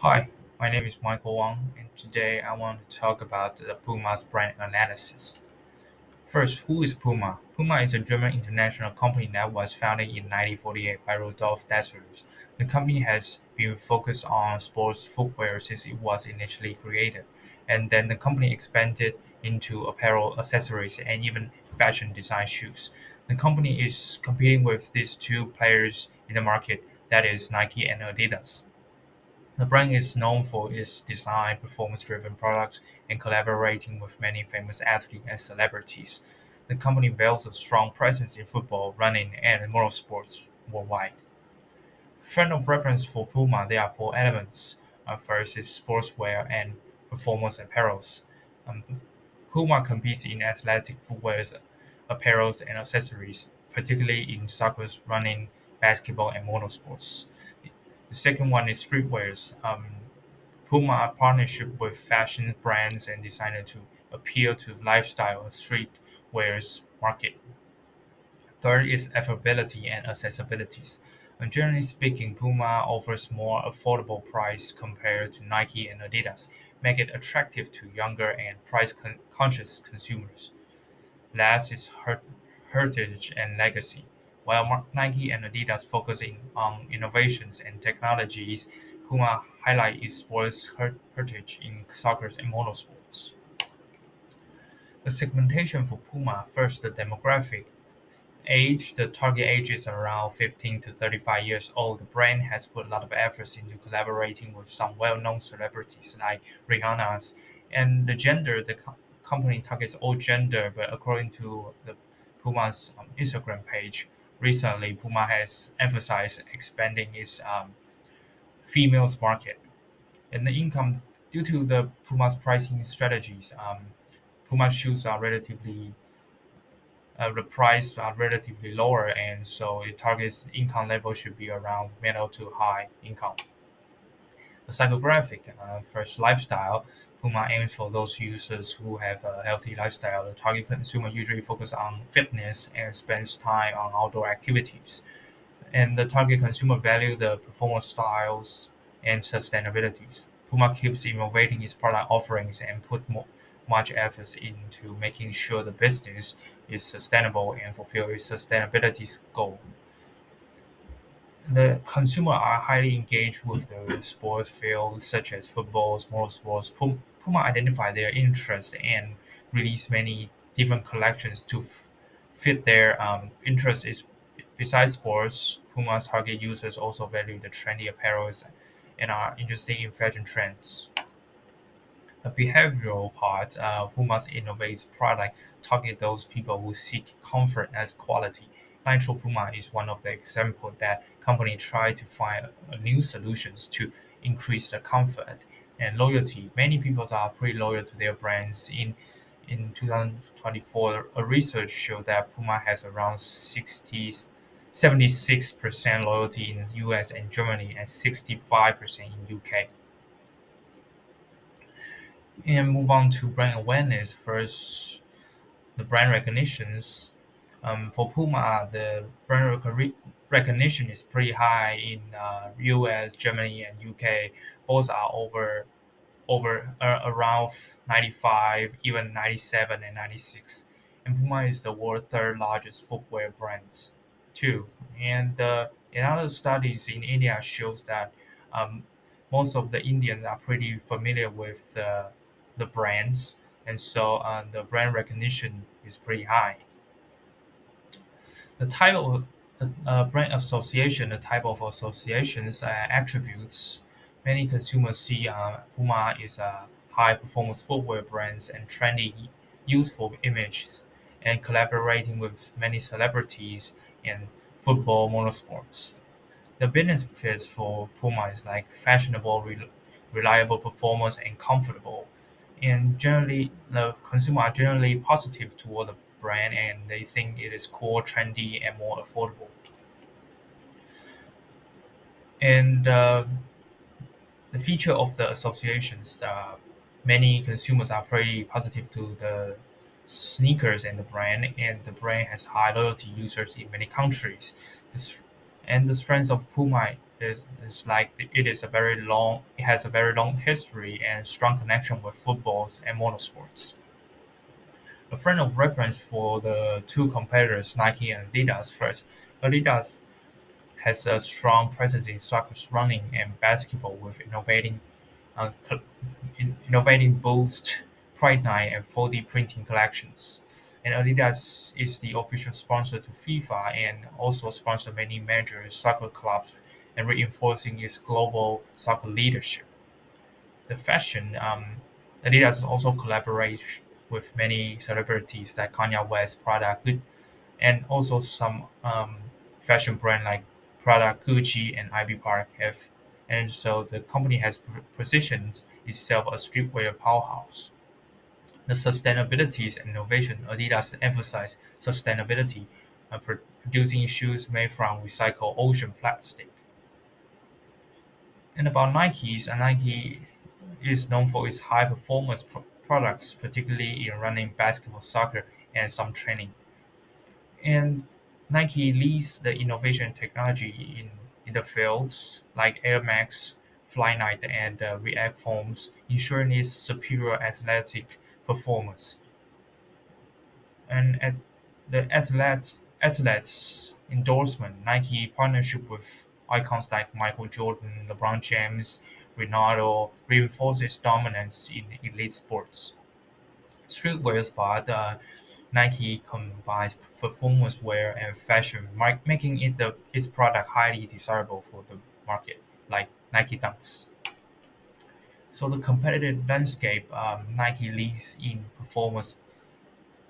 Hi, my name is Michael Wang, and today I want to talk about the Puma's brand analysis. First, who is Puma? Puma is a German international company that was founded in 1948 by Rudolf Dassler. The company has been focused on sports footwear since it was initially created, and then the company expanded into apparel, accessories, and even fashion design shoes. The company is competing with these two players in the market, that is Nike and Adidas. The brand is known for its design, performance-driven products, and collaborating with many famous athletes and celebrities. The company builds a strong presence in football, running, and motorsports worldwide. Frame of reference for Puma, there are four elements. First is sportswear and performance apparels. Um, Puma competes in athletic footwear, apparels, and accessories, particularly in soccer, running, basketball, and motorsports. The second one is streetwears. Puma partnership with fashion brands and designers to appeal to lifestyle and streetwear market. Third is affordability and accessibilities. Generally speaking, Puma offers more affordable price compared to Nike and Adidas, make it attractive to younger and price-conscious consumers. Last is heritage and legacy. While Nike and Adidas focusing on innovations and technologies, Puma highlight its sports heritage in soccer and motorsports. The segmentation for Puma, first the demographic. Age, the target age is around 15 to 35 years old. The brand has put a lot of efforts into collaborating with some well-known celebrities like Rihanna's. And the gender, the company targets all gender, but according to the Puma's Instagram page, recently Puma has emphasized expanding its females market. And the income, due to the Puma's pricing strategies, Puma shoes are relatively the price are relatively lower, and so it targets income level should be around middle to high income. The psychographic, first lifestyle. Puma aims for those users who have a healthy lifestyle. The target consumer usually focus on fitness and spends time on outdoor activities. And the target consumer value the performance styles and sustainabilities. Puma keeps innovating its product offerings and put much effort into making sure the business is sustainable and fulfill its sustainability goal. The consumer are highly engaged with the sports fields such as football, motorsports. Puma identify their interests and release many different collections to fit their interests. Is besides sports, Puma's target users also value the trendy apparels and are interested in fashion trends. The behavioral part, Puma's innovates product target those people who seek comfort as quality. Nitro Puma is one of the examples that company try to find new solutions to increase the comfort and loyalty. Many people are pretty loyal to their brands. In 2024, a research showed that Puma has around 76% loyalty in the US and Germany and 65% in UK. And move on to brand awareness. First, the brand recognitions. For Puma, the brand recognition is pretty high in US, Germany, and UK. Both are over around 95, even 97 and 96. And Puma is the world's third largest footwear brands too. And in other studies in India shows that um, most of the Indians are pretty familiar with the brands, and so the brand recognition is pretty high. The type of brand association, the type of associations attributes many consumers see Puma is a high performance footwear brands and trendy, youthful images, and collaborating with many celebrities in football motorsports. The benefits for Puma is like fashionable, reliable performance, and comfortable. And generally, the consumer are generally positive toward the brand, and they think it is cool, trendy, and more affordable. And the feature of the associations, many consumers are pretty positive to the sneakers and the brand, and the brand has high loyalty users in many countries. This, and the strength of Puma. it has a very long history and strong connection with footballs and motorsports. A frame of reference for the two competitors, Nike and Adidas. First, Adidas has a strong presence in soccer, running, and basketball with uh, innovating Boost, Pride Night, and 4D printing collections. And Adidas is the official sponsor to FIFA and also sponsor many major soccer clubs and reinforcing its global soccer leadership. The fashion, Adidas also collaborates with many celebrities like Kanye West, Prada, and also some fashion brand like Prada, Gucci, and Ivy Park have. And so the company has positioned itself as streetwear powerhouse. The sustainability and innovation, Adidas emphasize sustainability, producing shoes made from recycled ocean plastic. And about Nike's, Nike is known for its high performance products, particularly in running, basketball, soccer, and some training. And Nike leads the innovation technology in the fields like Air Max, Flyknit, and React Foams, ensuring its superior athletic performance. And at the athletes endorsement, Nike partnership with icons like Michael Jordan, LeBron James, Ronaldo reinforces dominance in elite sports. Streetwear spot, Nike combines performance wear and fashion, making its product highly desirable for the market, like Nike Dunks. So the competitive landscape, Nike leads in performance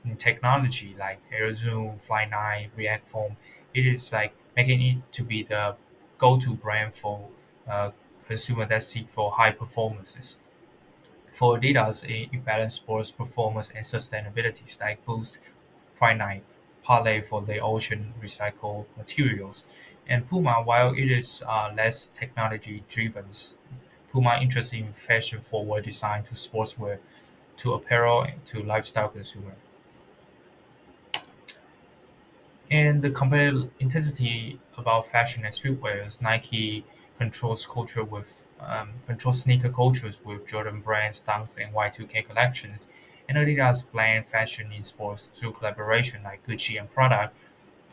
in technology like Air Zoom, Fly9, React Foam. It is like making it to be the go-to brand for uh, consumer that seek for high performances. For Adidas, it balances sports performance and sustainability like Boost, Finite, Parlay for the ocean recycled materials. And Puma, while it is less technology driven, Puma interested in fashion forward design to sportswear, to apparel, to lifestyle consumer. And the competitive intensity about fashion and streetwear is Nike controls sneaker cultures with Jordan brands, Dunks, and Y2K collections, and Adidas blend fashion in sports through collaboration like Gucci and Prada.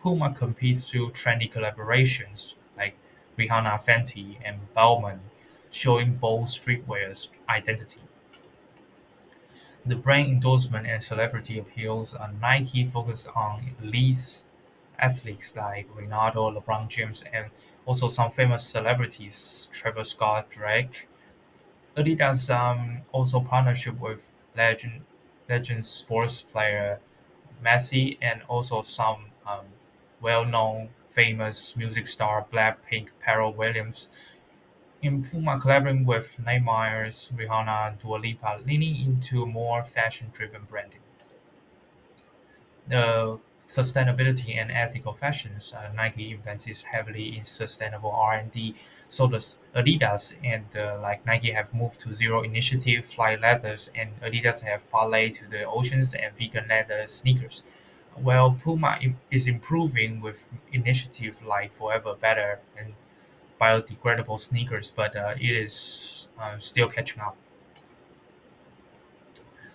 Puma competes through trendy collaborations like Rihanna, Fenty, and Bauman, showing bold streetwear's identity. The brand endorsement and celebrity appeals on Nike focus on elite athletes like Ronaldo, LeBron James, and also some famous celebrities, Trevor Scott, Drake. Adidas also partnership with legend sports player Messi and also some well-known famous music star Blackpink Pharrell Williams. In Puma collaborating with Neymar, Rihanna, Dua Lipa, leaning into more fashion-driven branding. The sustainability and ethical fashions, Nike invests heavily in sustainable R&D. So does Adidas, and like Nike have moved to zero initiative fly leathers, and Adidas have parlay to the oceans and vegan leather sneakers. Well, Puma is improving with initiative like Forever Better and biodegradable sneakers, but it is still catching up.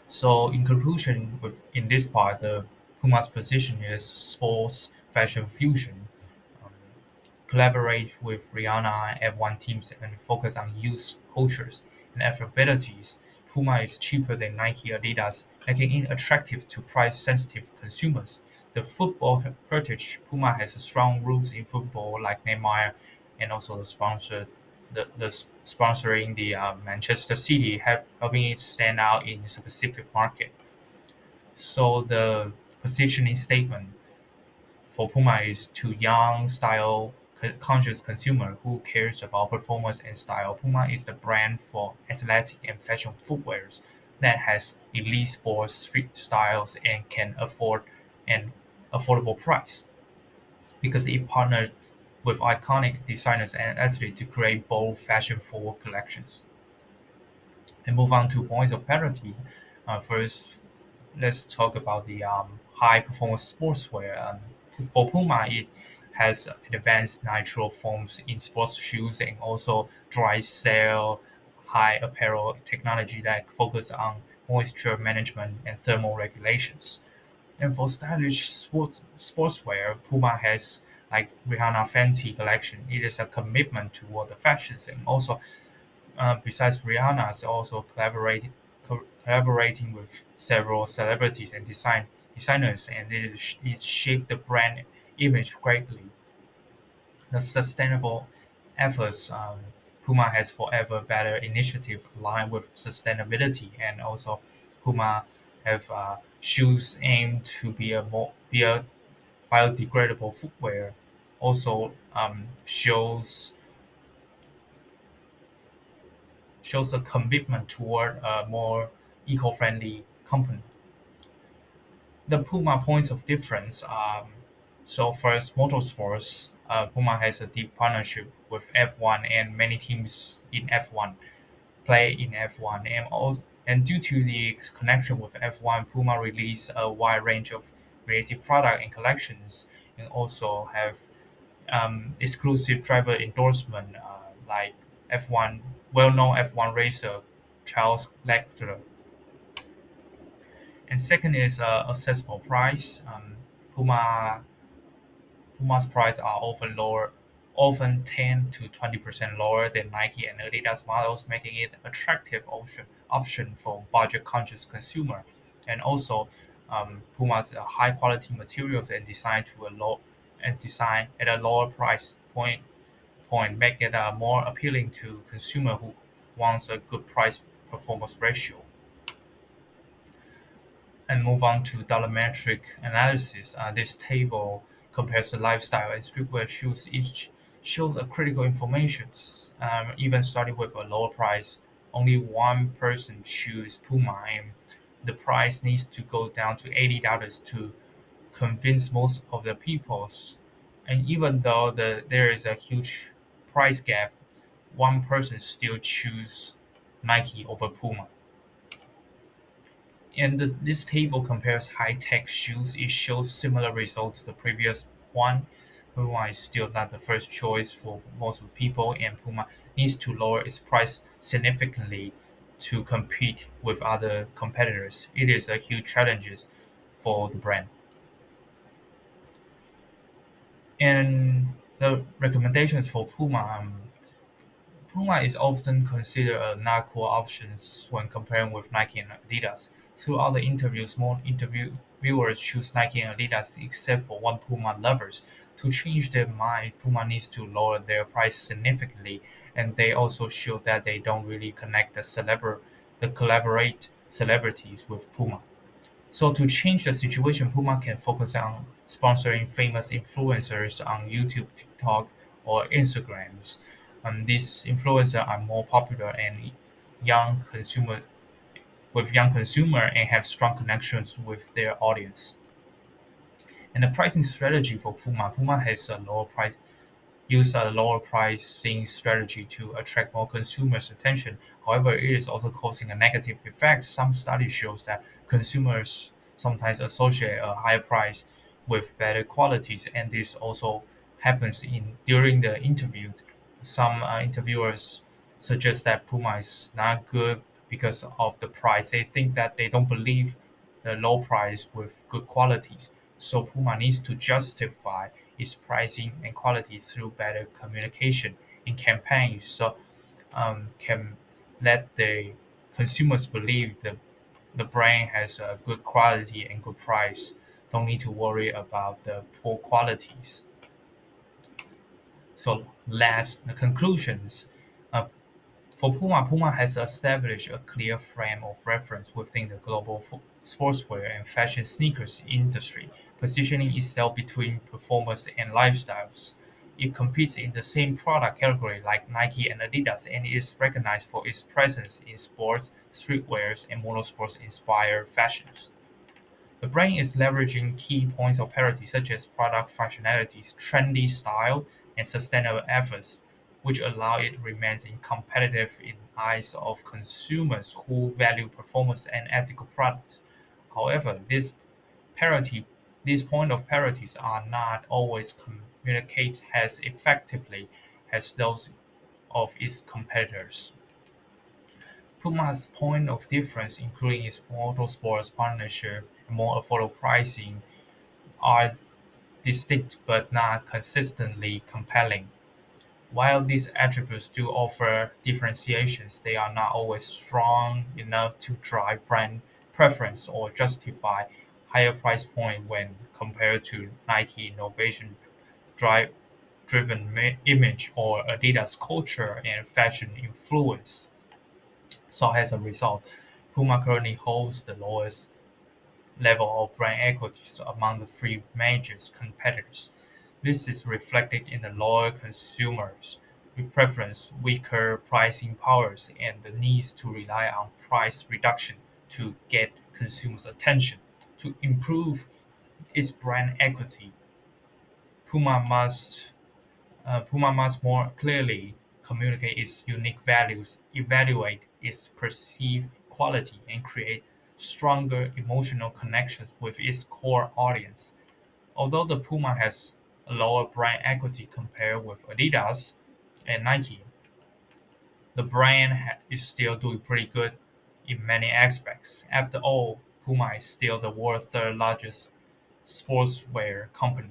So in conclusion, in this part, the Puma's position is sports fashion fusion. Um, Collaborate with Rihanna F1 teams and focus on youth cultures and affordabilities. Puma is cheaper than Nike Adidas, making it attractive to price-sensitive consumers. The football heritage, Puma has strong roots in football, like Neymar, and also the sponsoring the Manchester City, helping it stand out in a specific market. So the positioning statement for Puma is to young, style conscious consumer who cares about performance and style. Puma is the brand for athletic and fashion footwears that has elite sports street styles and can afford an affordable price because it partnered with iconic designers and athletes to create bold fashion-forward collections. And move on to points of parity. First, let's talk about the high performance sportswear. For Puma, it has advanced nitrile foams in sports shoes and also dry cell high apparel technology that focus on moisture management and thermal regulations. And for stylish sportswear, Puma has like Rihanna Fenty collection. It is a commitment toward the fashions and also besides Rihanna, is also collaborating with several celebrities and designers, and it shaped the brand image greatly. The sustainable efforts Puma has forever better initiative aligned with sustainability, and also Puma have shoes aimed to be a biodegradable footwear. Also shows a commitment toward a more eco-friendly company. The Puma points of difference. So first, motorsports. Puma has a deep partnership with F1, and many teams in F1 play in F1. And due to the connection with F1, Puma release a wide range of creative product and collections, and also have exclusive driver endorsement like F1 well-known F1 racer Charles Leclerc. And second is accessible price. Puma Puma's price are often 10 to 20% lower than Nike and Adidas models, making it attractive option for budget-conscious consumer. And also, Puma's high quality materials and design at a lower price point make it more appealing to consumer who wants a good price performance ratio. And move on to dollarmetric analysis. This table compares the lifestyle and streetwear shoes. Each shows a critical information. Even starting with a lower price, only one person choose Puma, and the price needs to go down to $80 to convince most of the peoples. And even though there is a huge price gap, one person still choose Nike over Puma. And this table compares high-tech shoes. It shows similar results to the previous one. Puma is still not the first choice for most people, and Puma needs to lower its price significantly to compete with other competitors. It is a huge challenge for the brand. And the recommendations for Puma. Puma is often considered a not cool option when comparing with Nike and Adidas. Throughout the interviews, more interviewers choose Nike and Adidas except for one Puma lovers. To change their mind, Puma needs to lower their price significantly, and they also show that they don't really connect the collaborate celebrities with Puma. So to change the situation, Puma can focus on sponsoring famous influencers on YouTube, TikTok, or Instagrams. These influencers are more popular and young consumer young consumer and have strong connections with their audience. And the pricing strategy for Puma has a lower price use a lower pricing strategy to attract more consumers' attention. However, it is also causing a negative effect. Some studies shows that consumers sometimes associate a higher price with better qualities, and this also happens in during the interview. Some interviewers suggest that Puma is not good because of the price. They think that they don't believe the low price with good qualities. So Puma needs to justify its pricing and quality through better communication in campaigns, so can let the consumers believe the brand has a good quality and good price. Don't need to worry about the poor qualities. So last, the conclusions. Uh, For Puma, Puma has established a clear frame of reference within the global sportswear and fashion sneakers industry, positioning itself between performance and lifestyles. It competes in the same product category like Nike and Adidas and is recognized for its presence in sports, streetwear, and motorsports inspired fashions. The brand is leveraging key points of parity such as product functionalities, trendy style, and sustainable efforts, which allow it to remain competitive in eyes of consumers who value performance and ethical products. However, parity, these point of parities are not always communicate as effectively as those of its competitors. Puma's point of difference, including its motorsports partnership and more affordable pricing, are distinct but not consistently compelling. While these attributes do offer differentiations, they are not always strong enough to drive brand preference or justify higher price point when compared to Nike innovation drive driven image or Adidas culture and fashion influence. So as a result, Puma currently holds the lowest level of brand equities among the three major competitors. This is reflected in the lower consumers preference, weaker pricing powers, and the needs to rely on price reduction to get consumers' attention. To improve its brand equity, Puma must Puma must more clearly communicate its unique values, evaluate its perceived quality, and create stronger emotional connections with its core audience. Although the Puma has a lower brand equity compared with Adidas and Nike, the brand is still doing pretty good in many aspects. After all, Puma is still the world's third largest sportswear company.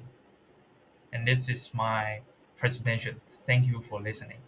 And this is my presentation. Thank you for listening.